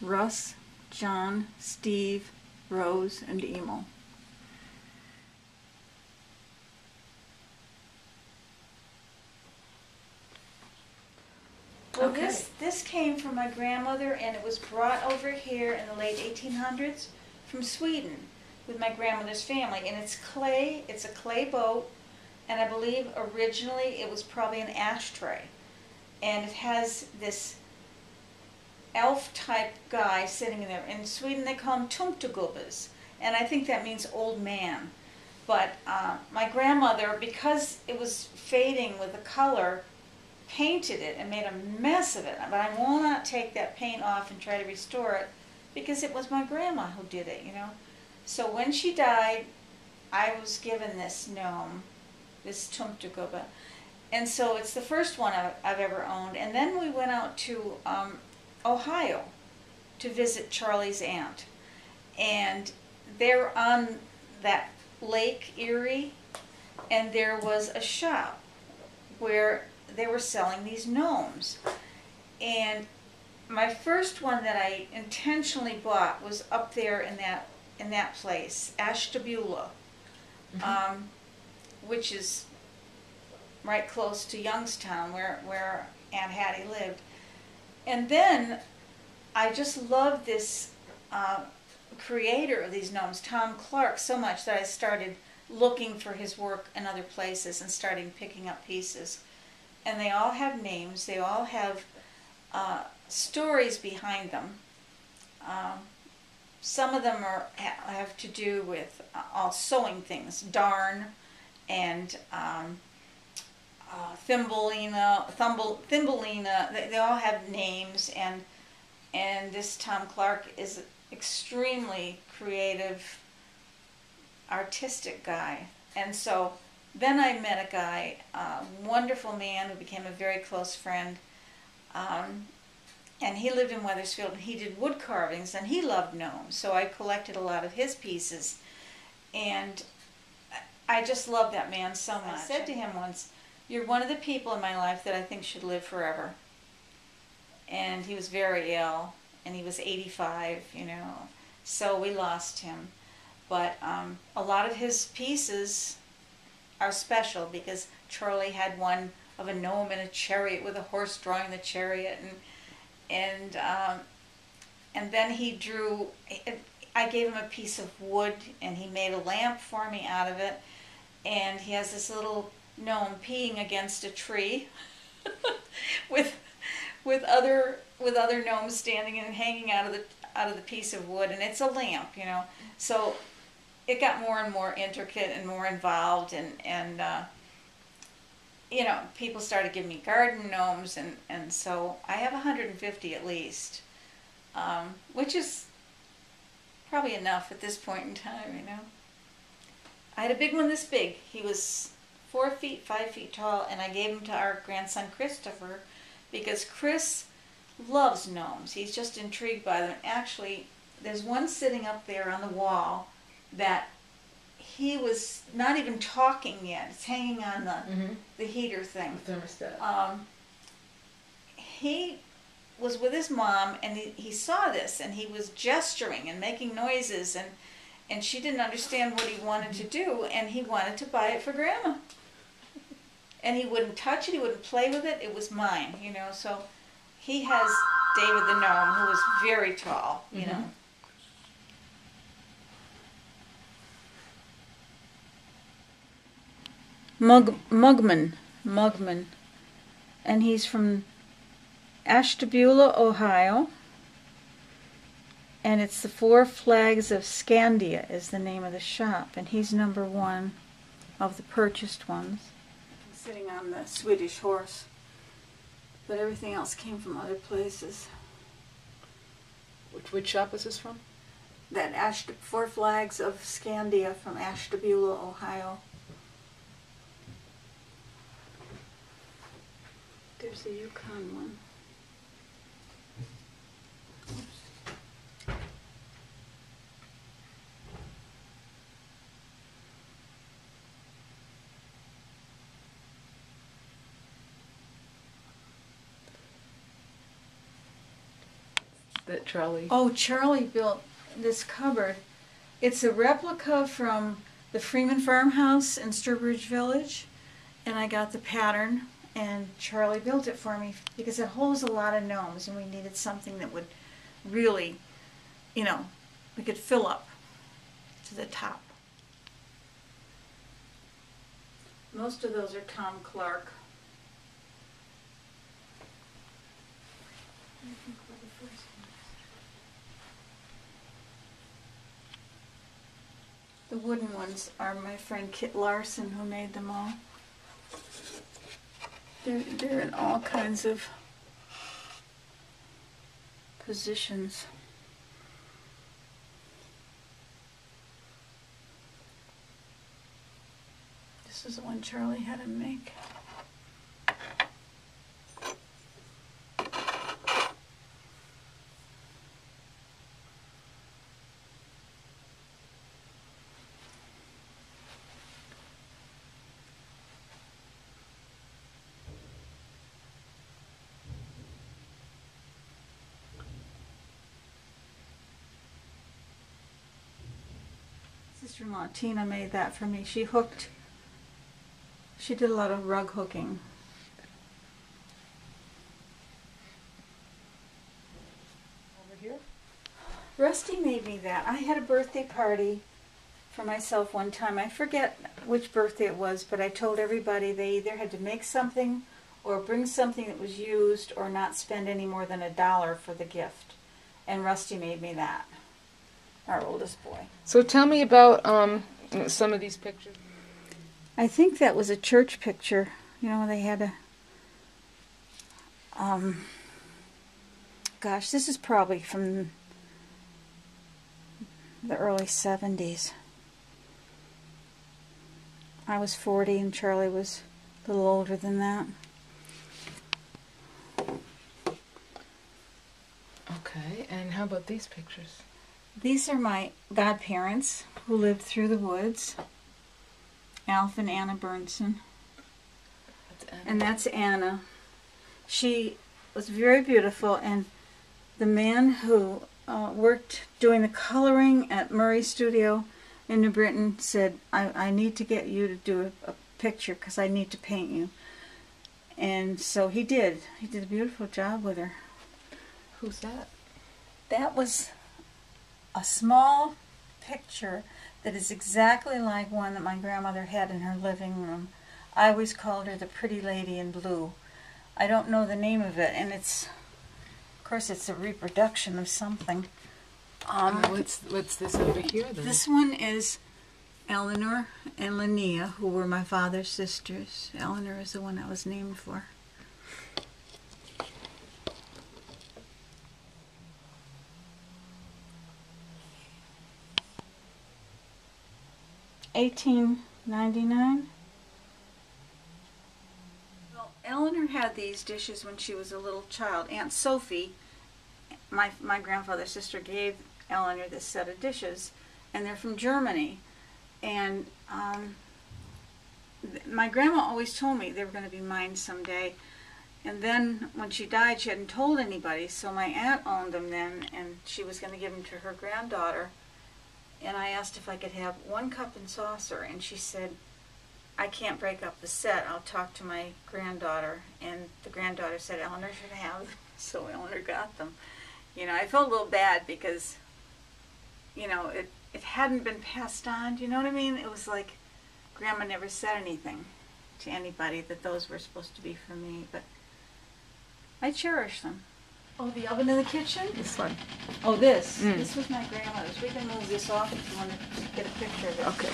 Russ, John, Steve, Rose, and Emil. Well, Okay. this came from my grandmother, and it was brought over here in the late 1800s from Sweden with my grandmother's family. And it's clay, it's a clay boat, and I believe originally it was probably an ashtray. And it has this elf-type guy sitting in there. In Sweden they call him Tomtegubbe, and I think that means old man. But my grandmother, because it was fading with the color, painted it and made a mess of it. But I will not take that paint off and try to restore it because it was my grandma who did it, you know. So when she died, I was given this gnome, this Tomtegubbe. And so it's the first one I've ever owned. And then we went out to Ohio to visit Charlie's aunt. And they're on that Lake Erie, and there was a shop where they were selling these gnomes. And my first one that I intentionally bought was up there in that place, Ashtabula, which is right close to Youngstown, where Aunt Hattie lived. And then I just loved this creator of these gnomes, Tom Clark, so much that I started looking for his work in other places and starting picking up pieces. And they all have names, they all have stories behind them. Some of them have to do with all sewing things, darn and Thumbelina, they all have names, and this Tom Clark is extremely creative, artistic guy. And so then I met a guy, a wonderful man who became a very close friend, and he lived in Wethersfield, and he did wood carvings, and he loved gnomes, so I collected a lot of his pieces, and I just loved that man so much. I said to him once, "You're one of the people in my life that I think should live forever." And he was very ill, and he was 85, you know, so we lost him. But a lot of his pieces are special because Charlie had one of a gnome in a chariot with a horse drawing the chariot, and then he drew. I gave him a piece of wood, and he made a lamp for me out of it. And he has this little gnome peeing against a tree with other gnomes standing and hanging out of the piece of wood, and it's a lamp, you know. So it got more and more intricate and more involved, and you know, people started giving me garden gnomes, and so I have 150 at least, which is probably enough at this point in time, you know. I had a big one this big. He was 4 feet, 5 feet tall, and I gave him to our grandson Christopher because Chris loves gnomes. He's just intrigued by them. Actually, there's one sitting up there on the wall that he was not even talking yet. It's hanging on the heater thing. The thermostat. He was with his mom, and he saw this, and he was gesturing and making noises, and she didn't understand what he wanted to do, and he wanted to buy it for Grandma. And he wouldn't touch it, he wouldn't play with it, it was mine, you know. So he has David the gnome, who was very tall, you know. Mugman, and he's from Ashtabula, Ohio, and it's the Four Flags of Scandia is the name of the shop, and he's number one of the purchased ones. He's sitting on the Swedish horse, but everything else came from other places. Which shop was this from? That Four Flags of Scandia from Ashtabula, Ohio. There's the Yukon one. that Charlie... Oh, Charlie built this cupboard. It's a replica from the Freeman farmhouse in Sturbridge Village, and I got the pattern, and Charlie built it for me because it holds a lot of gnomes, and we needed something that would really, you know, we could fill up to the top. Most of those are Tom Clark. The wooden ones are my friend Kit Larson, who made them all. They're in all kinds of positions. This is the one Charlie had him make. Sister-in-law Tina made that for me. She did a lot of rug hooking. Over here? Rusty made me that. I had a birthday party for myself one time. I forget which birthday it was, but I told everybody they either had to make something or bring something that was used or not spend any more than $1 for the gift. And Rusty made me that, our oldest boy. So tell me about some of these pictures. I think that was a church picture. You know, they had a... gosh, this is probably from the early 70s. I was 40 and Charlie was a little older than that. Okay, and how about these pictures? These are my godparents who lived through the woods. Alf and Anna Burnson. That's Anna. And that's Anna. She was very beautiful, and the man who worked doing the coloring at Murray Studio in New Britain said, I need to get you to do a picture because I need to paint you. And so he did. He did a beautiful job with her. Who's that? That was a small picture that is exactly like one that my grandmother had in her living room. I always called her the pretty lady in blue. I don't know the name of it, and it's, of course, it's a reproduction of something. What's this over here then? This one is Eleanor and Linnea, who were my father's sisters. Eleanor is the one I was named for. $18.99. Well, Eleanor had these dishes when she was a little child. Aunt Sophie, my grandfather's sister, gave Eleanor this set of dishes, and they're from Germany. And my grandma always told me they were going to be mine someday. And then when she died, she hadn't told anybody, so my aunt owned them then, and she was going to give them to her granddaughter. And I asked if I could have 1 cup and saucer, and she said, I can't break up the set. I'll talk to my granddaughter. And the granddaughter said, Eleanor should have them. So Eleanor got them. You know, I felt a little bad because, you know, it hadn't been passed on. Do you know what I mean? It was like Grandma never said anything to anybody that those were supposed to be for me. But I cherish them. Oh, the oven in the kitchen? This one. Oh, this. This was my grandmother's. We can move this off if you want to get a picture of it. Okay.